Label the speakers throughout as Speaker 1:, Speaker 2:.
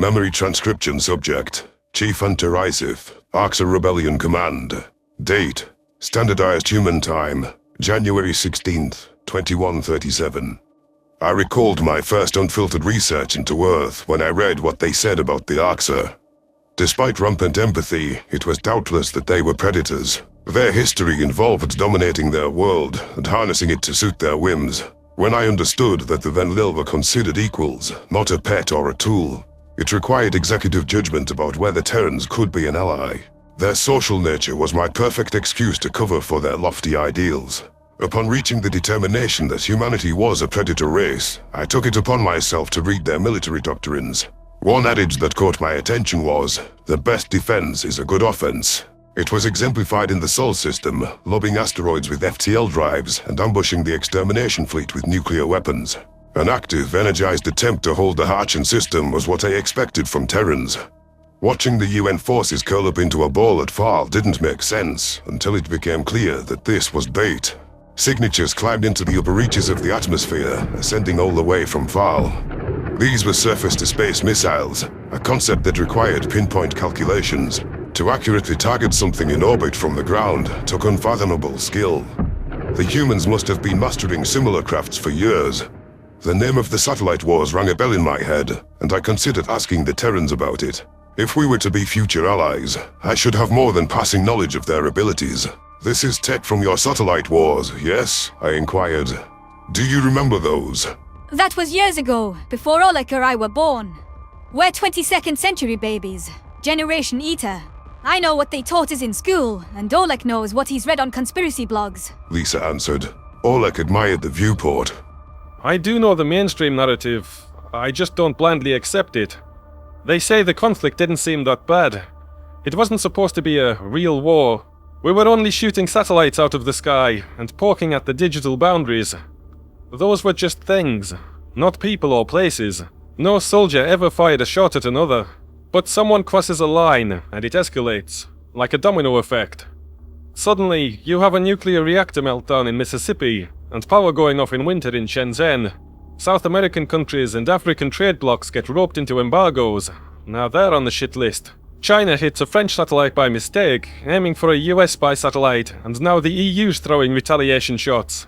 Speaker 1: Memory transcription subject. Chief Hunter Isif. Arxa Rebellion Command. Date. Standardized human time. January 16th, 2137. I recalled my first unfiltered research into Earth when I read what they said about the Arxa. Despite rampant empathy, it was doubtless that they were predators. Their history involved dominating their world and harnessing it to suit their whims. When I understood that the Venlil were considered equals, not a pet or a tool, it required executive judgment about whether Terrans could be an ally. Their social nature was my perfect excuse to cover for their lofty ideals. Upon reaching the determination that humanity was a predator race, I took it upon myself to read their military doctrines. One adage that caught my attention was, "The best defense is a good offense." It was exemplified in the Sol system, lobbing asteroids with FTL drives and ambushing the extermination fleet with nuclear weapons. An active, energized attempt to hold the Harchan system was what I expected from Terrans. Watching the UN forces curl up into a ball at Fal didn't make sense until it became clear that this was bait. Signatures climbed into the upper reaches of the atmosphere, ascending all the way from Fal. These were surface-to-space missiles, a concept that required pinpoint calculations. To accurately target something in orbit from the ground took unfathomable skill. The humans must have been mastering similar crafts for years. The name of the satellite wars rang a bell in my head, and I considered asking the Terrans about it. If we were to be future allies, I should have more than passing knowledge of their abilities. "This is tech from your satellite wars, yes?" I inquired. "Do you remember those?"
Speaker 2: That was years ago, before Oleg or I were born. We're 22nd century babies, Generation Eta. I know what they taught us in school, and Oleg knows what he's read on conspiracy blogs.
Speaker 1: Lisa answered. Oleg admired the viewport.
Speaker 3: I do know the mainstream narrative. I just don't blindly accept it. They say the conflict didn't seem that bad. It wasn't supposed to be a real war. We were only shooting satellites out of the sky and poking at the digital boundaries. Those were just things, not people or places. No soldier ever fired a shot at another. But someone crosses a line and it escalates, like a domino effect. Suddenly, you have a nuclear reactor meltdown in Mississippi and power going off in winter in Shenzhen. South American countries and African trade blocs get roped into embargoes. Now they're on the shit list. China hits a French satellite by mistake, aiming for a US spy satellite, and now the EU's throwing retaliation shots.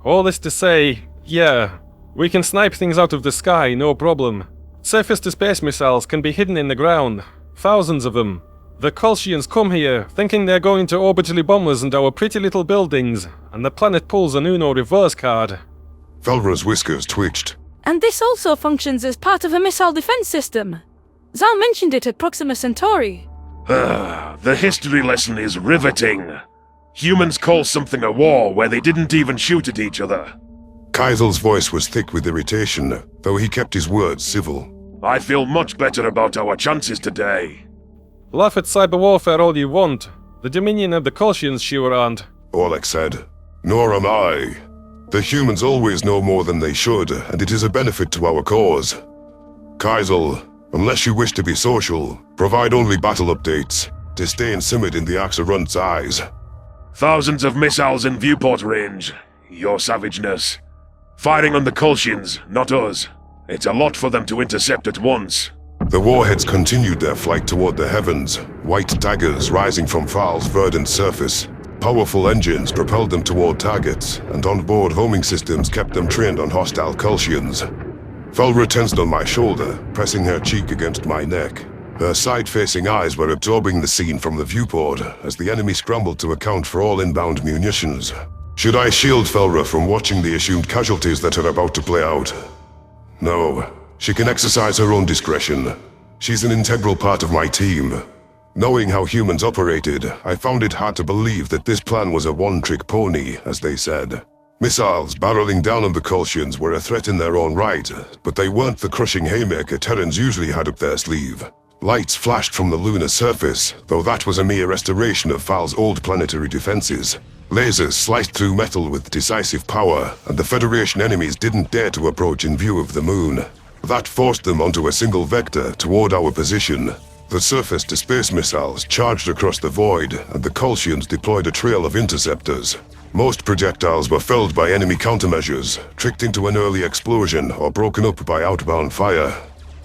Speaker 3: All this to say, yeah, we can snipe things out of the sky, no problem. Surface-to-space missiles can be hidden in the ground, thousands of them. The Kolshians come here, thinking they're going to orbitally bomb us and our pretty little buildings, and the planet pulls an Uno reverse card.
Speaker 1: Felra's whiskers twitched.
Speaker 4: And this also functions as part of a missile defense system. Zal mentioned it at Proxima Centauri.
Speaker 5: The history lesson is riveting. Humans call something a war where they didn't even shoot at each other.
Speaker 1: Kaisel's voice was thick with irritation, though he kept his words civil.
Speaker 5: I feel much better about our chances today.
Speaker 3: Laugh at cyber warfare all you want. The Dominion and the Kolshians sure aren't.
Speaker 1: Oleg said. Nor am I. The humans always know more than they should, and it is a benefit to our cause. Kaisel, unless you wish to be social, provide only battle updates. Disdain simmered in the Axarunt's eyes.
Speaker 5: Thousands of missiles in viewport range. Your savageness. Firing on the Kolshians, not us. It's a lot for them to intercept at once.
Speaker 1: The warheads continued their flight toward the heavens, white daggers rising from Fal's verdant surface. Powerful engines propelled them toward targets, and onboard homing systems kept them trained on hostile Kolshians. Felra tensed on my shoulder, pressing her cheek against my neck. Her side-facing eyes were absorbing the scene from the viewport as the enemy scrambled to account for all inbound munitions. Should I shield Felra from watching the assumed casualties that are about to play out? No. She can exercise her own discretion. She's an integral part of my team. Knowing how humans operated, I found it hard to believe that this plan was a one-trick pony, as they said. Missiles barreling down on the Kolshians were a threat in their own right, but they weren't the crushing haymaker Terrans usually had up their sleeve. Lights flashed from the lunar surface, though that was a mere restoration of Fal's old planetary defenses. Lasers sliced through metal with decisive power, and the Federation enemies didn't dare to approach in view of the moon. That forced them onto a single vector toward our position. The surface-to-space missiles charged across the void, and the Kolshians deployed a trail of interceptors. Most projectiles were felled by enemy countermeasures, tricked into an early explosion, or broken up by outbound fire.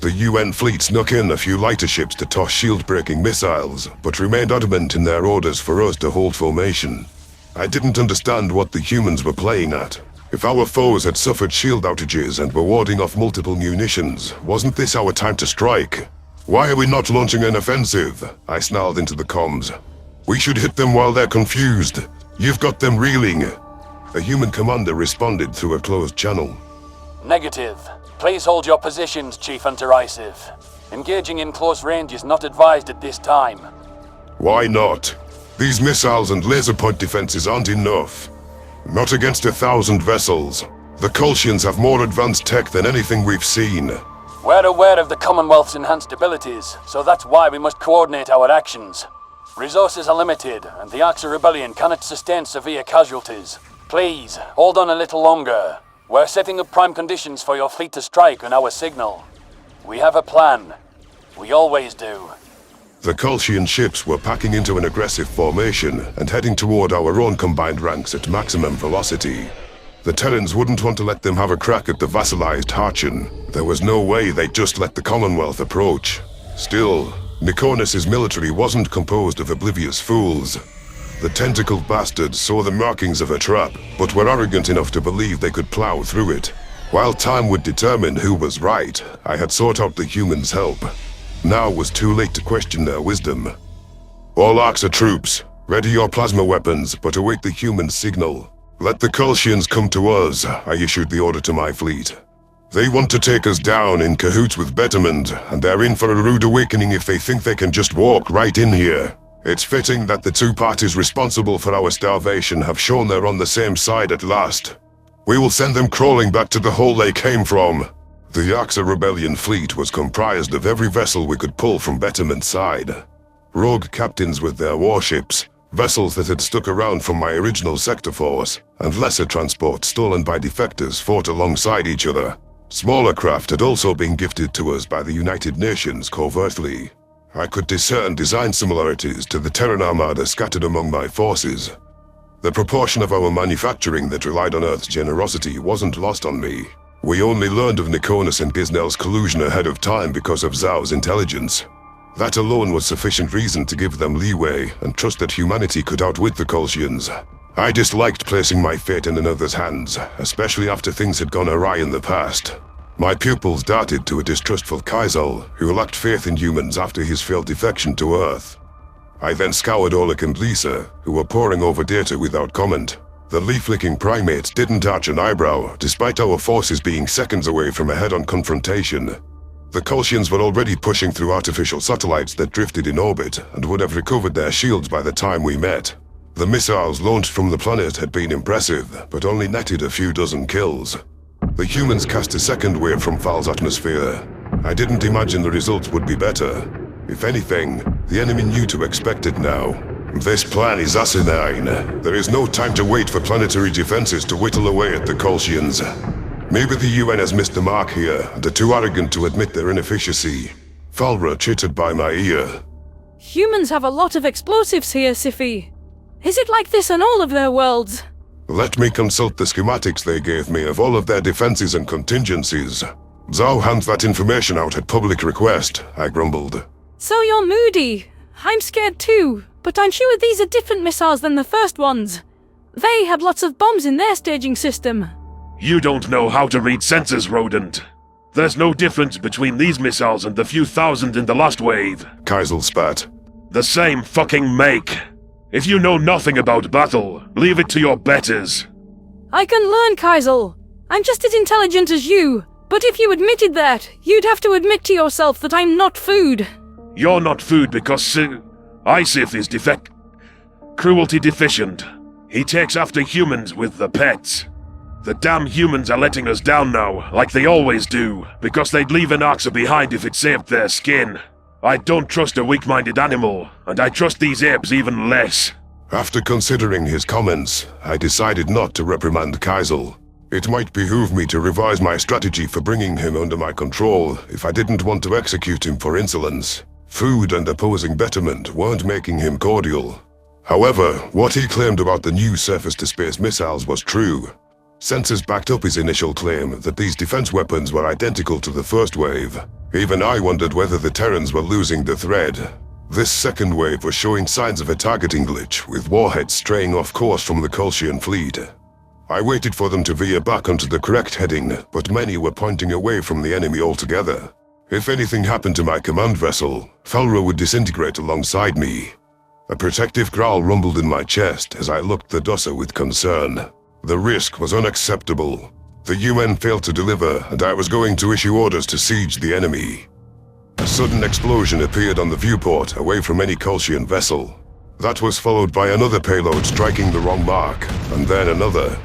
Speaker 1: The UN fleet snuck in a few lighter ships to toss shield-breaking missiles, but remained adamant in their orders for us to hold formation. I didn't understand what the humans were playing at. If our foes had suffered shield outages and were warding off multiple munitions, wasn't this our time to strike? Why are we not launching an offensive? I snarled into the comms. We should hit them while they're confused. You've got them reeling. A human commander responded through a closed channel.
Speaker 6: Negative. Please hold your positions, Chief Underisive. Engaging in close range is not advised at this time.
Speaker 1: Why not? These missiles and laser point defenses aren't enough. Not against 1,000 vessels. The Kolshians have more advanced tech than anything we've seen.
Speaker 6: We're aware of the Commonwealth's enhanced abilities, so that's why we must coordinate our actions. Resources are limited, and the Arxa Rebellion cannot sustain severe casualties. Please, hold on a little longer. We're setting up prime conditions for your fleet to strike on our signal. We have a plan. We always do.
Speaker 1: The Kolshian ships were packing into an aggressive formation and heading toward our own combined ranks at maximum velocity. The Terrans wouldn't want to let them have a crack at the vassalized Harchan. There was no way they'd just let the Commonwealth approach. Still, Mykonos' military wasn't composed of oblivious fools. The tentacled bastards saw the markings of a trap, but were arrogant enough to believe they could plow through it. While time would determine who was right, I had sought out the humans' help. Now was too late to question their wisdom. All Arxa troops, ready your plasma weapons, but await the human signal. Let the Kolshians come to us, I issued the order to my fleet. They want to take us down in cahoots with Betterment, and they're in for a rude awakening if they think they can just walk right in here. It's fitting that the two parties responsible for our starvation have shown they're on the same side at last. We will send them crawling back to the hole they came from. The Arxa Rebellion fleet was comprised of every vessel we could pull from Betterment's side. Rogue captains with their warships, vessels that had stuck around from my original sector force, and lesser transports stolen by defectors fought alongside each other. Smaller craft had also been gifted to us by the United Nations covertly. I could discern design similarities to the Terran Armada scattered among my forces. The proportion of our manufacturing that relied on Earth's generosity wasn't lost on me. We only learned of Mykonos and Gisnell's collusion ahead of time because of Zhao's intelligence. That alone was sufficient reason to give them leeway and trust that humanity could outwit the Kolshians. I disliked placing my fate in another's hands, especially after things had gone awry in the past. My pupils darted to a distrustful Kaisel, who lacked faith in humans after his failed defection to Earth. I then scoured Oleg and Lisa, who were poring over data without comment. The leaf-licking primates didn't arch an eyebrow, despite our forces being seconds away from a head-on confrontation. The Kolshians were already pushing through artificial satellites that drifted in orbit and would have recovered their shields by the time we met. The missiles launched from the planet had been impressive, but only netted a few dozen kills. The humans cast a second wave from Fal's atmosphere. I didn't imagine the results would be better. If anything, the enemy knew to expect it now. This plan is asinine. There is no time to wait for planetary defenses to whittle away at the Kolshians. Maybe the UN has missed the mark here, and are too arrogant to admit their inefficiency. Falra chittered by my ear.
Speaker 4: Humans have a lot of explosives here, Sci-Fi. Is it like this on all of their worlds?
Speaker 1: Let me consult the schematics they gave me of all of their defenses and contingencies. Zhao hands that information out at public request, I grumbled.
Speaker 4: So you're moody. I'm scared too, but I'm sure these are different missiles than the first ones. They had lots of bombs in their staging system.
Speaker 5: You don't know how to read sensors, rodent. There's no difference between these missiles and the few thousand in the last wave.
Speaker 1: Kaisel spat.
Speaker 5: The same fucking make. If you know nothing about battle, leave it to your betters.
Speaker 4: I can learn, Kaisel. I'm just as intelligent as you. But if you admitted that, you'd have to admit to yourself that I'm not food.
Speaker 5: You're not food because Isif is cruelty deficient. He takes after humans with the pets. The damn humans are letting us down now, like they always do, because they'd leave an Arxa behind if it saved their skin. I don't trust a weak-minded animal, and I trust these apes even less.
Speaker 1: After considering his comments, I decided not to reprimand Kaisel. It might behoove me to revise my strategy for bringing him under my control if I didn't want to execute him for insolence. Food and opposing Betterment weren't making him cordial. However, what he claimed about the new surface-to-space missiles was true. Sensors backed up his initial claim that these defense weapons were identical to the first wave. Even I wondered whether the Terrans were losing the thread. This second wave was showing signs of a targeting glitch, with warheads straying off course from the Kolshian fleet. I waited for them to veer back onto the correct heading, but many were pointing away from the enemy altogether. If anything happened to my command vessel, Felra would disintegrate alongside me. A protective growl rumbled in my chest as I looked the Dossa with concern. The risk was unacceptable. The UN failed to deliver, and I was going to issue orders to siege the enemy. A sudden explosion appeared on the viewport, away from any Kolshian vessel. That was followed by another payload striking the wrong mark, and then another.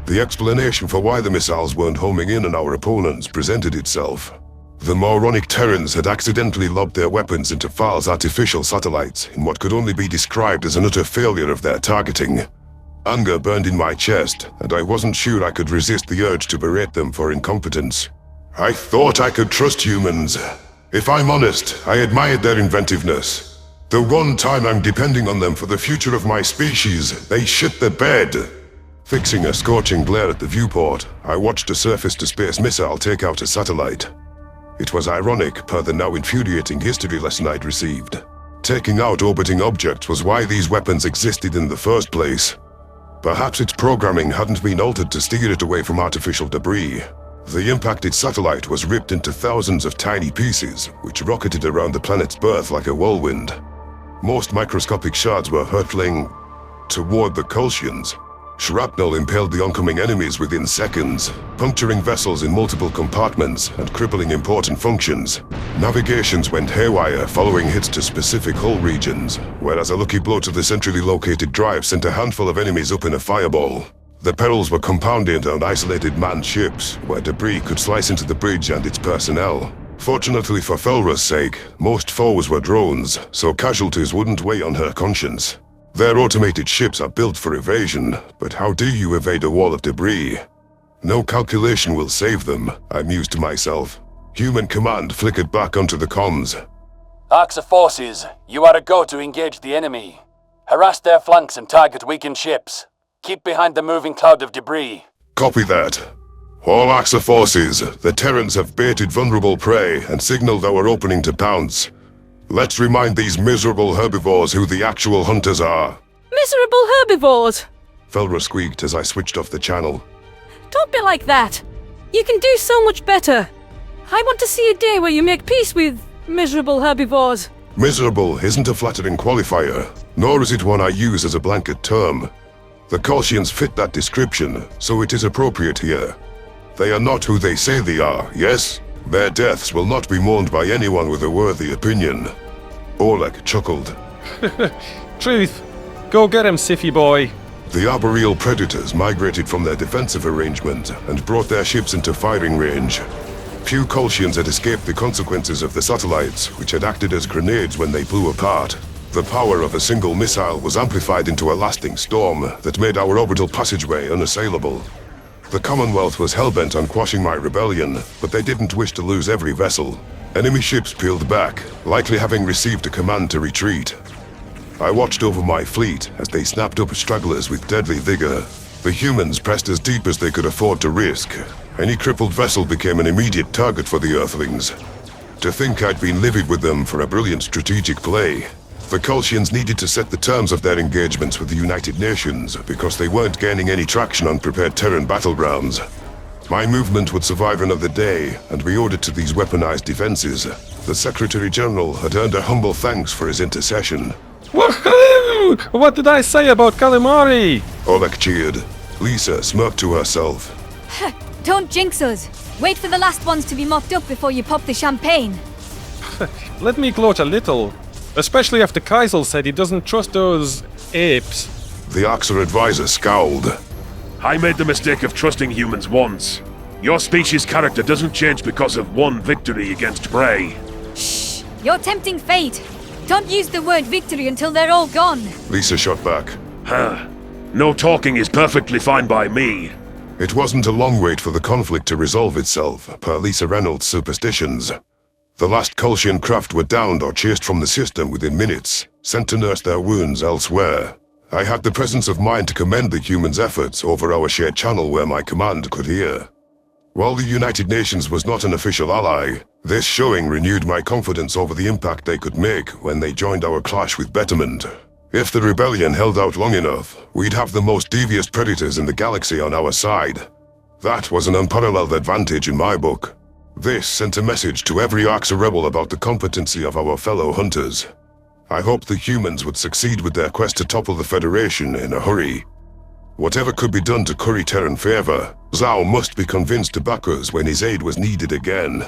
Speaker 1: The explanation for why the missiles weren't homing in on our opponents presented itself. The moronic Terrans had accidentally lobbed their weapons into Fal's artificial satellites in what could only be described as an utter failure of their targeting. Anger burned in my chest, and I wasn't sure I could resist the urge to berate them for incompetence. I thought I could trust humans. If I'm honest, I admired their inventiveness. The one time I'm depending on them for the future of my species, they shit the bed. Fixing a scorching glare at the viewport, I watched a surface-to-space missile take out a satellite. It was ironic, per the now infuriating history lesson I'd received. Taking out orbiting objects was why these weapons existed in the first place. Perhaps its programming hadn't been altered to steer it away from artificial debris. The impacted satellite was ripped into thousands of tiny pieces, which rocketed around the planet's birth like a whirlwind. Most microscopic shards were hurtling toward the Kolshians. Shrapnel impaled the oncoming enemies within seconds, puncturing vessels in multiple compartments and crippling important functions. Navigations went haywire following hits to specific hull regions, whereas a lucky blow to the centrally located drive sent a handful of enemies up in a fireball. The perils were compounded on isolated manned ships, where debris could slice into the bridge and its personnel. Fortunately for Felra's sake, most foes were drones, so casualties wouldn't weigh on her conscience. Their automated ships are built for evasion, but how do you evade a wall of debris? No calculation will save them, I mused to myself. Human command flickered back onto the comms.
Speaker 6: Arxa forces, you are a go to engage the enemy. Harass their flanks and target weakened ships. Keep behind the moving cloud of debris.
Speaker 1: Copy that. All Arxa forces, the Terrans have baited vulnerable prey and signaled our opening to pounce. Let's remind these miserable herbivores who the actual hunters are.
Speaker 4: Miserable herbivores!
Speaker 1: Felra squeaked as I switched off the channel.
Speaker 4: Don't be like that. You can do so much better. I want to see a day where you make peace with miserable herbivores.
Speaker 1: Miserable isn't a flattering qualifier, nor is it one I use as a blanket term. The Kolshians fit that description, so it is appropriate here. They are not who they say they are, yes? Their deaths will not be mourned by anyone with a worthy opinion. Oleg chuckled.
Speaker 3: Truth. Go get him, Siffy boy.
Speaker 1: The arboreal predators migrated from their defensive arrangement and brought their ships into firing range. Few Kolshians had escaped the consequences of the satellites, which had acted as grenades when they blew apart. The power of a single missile was amplified into a lasting storm that made our orbital passageway unassailable. The Commonwealth was hellbent on quashing my rebellion, but they didn't wish to lose every vessel. Enemy ships peeled back, likely having received a command to retreat. I watched over my fleet as they snapped up stragglers with deadly vigor. The humans pressed as deep as they could afford to risk. Any crippled vessel became an immediate target for the Earthlings. To think I'd been livid with them for a brilliant strategic play. The Kolshians needed to set the terms of their engagements with the United Nations because they weren't gaining any traction on prepared Terran battlegrounds. My movement would survive another day and be ordered to these weaponized defenses. The Secretary-General had earned a humble thanks for his intercession.
Speaker 3: Woohoo! What did I say about Calamari?
Speaker 1: Oleg cheered. Lisa smirked to herself.
Speaker 2: Don't jinx us. Wait for the last ones to be mopped up before you pop the champagne.
Speaker 3: Let me gloat a little. Especially after Kaisel said he doesn't trust those apes.
Speaker 1: The Arxa advisor scowled.
Speaker 5: I made the mistake of trusting humans once. Your species' character doesn't change because of one victory against prey.
Speaker 2: Shh! You're tempting fate. Don't use the word victory until they're all gone.
Speaker 1: Lisa shot back.
Speaker 5: Huh. No talking is perfectly fine by me.
Speaker 1: It wasn't a long wait for the conflict to resolve itself, per Lisa Reynolds' superstitions. The last Kolshian craft were downed or chased from the system within minutes, sent to nurse their wounds elsewhere. I had the presence of mind to commend the humans' efforts over our shared channel where my command could hear. While the United Nations was not an official ally, this showing renewed my confidence over the impact they could make when they joined our clash with Betterment. If the rebellion held out long enough, we'd have the most devious predators in the galaxy on our side. That was an unparalleled advantage in my book. This sent a message to every Arxer rebel about the competency of our fellow hunters. I hoped the humans would succeed with their quest to topple the Federation in a hurry. Whatever could be done to curry Terran favor, Zhao must be convinced to back us when his aid was needed again.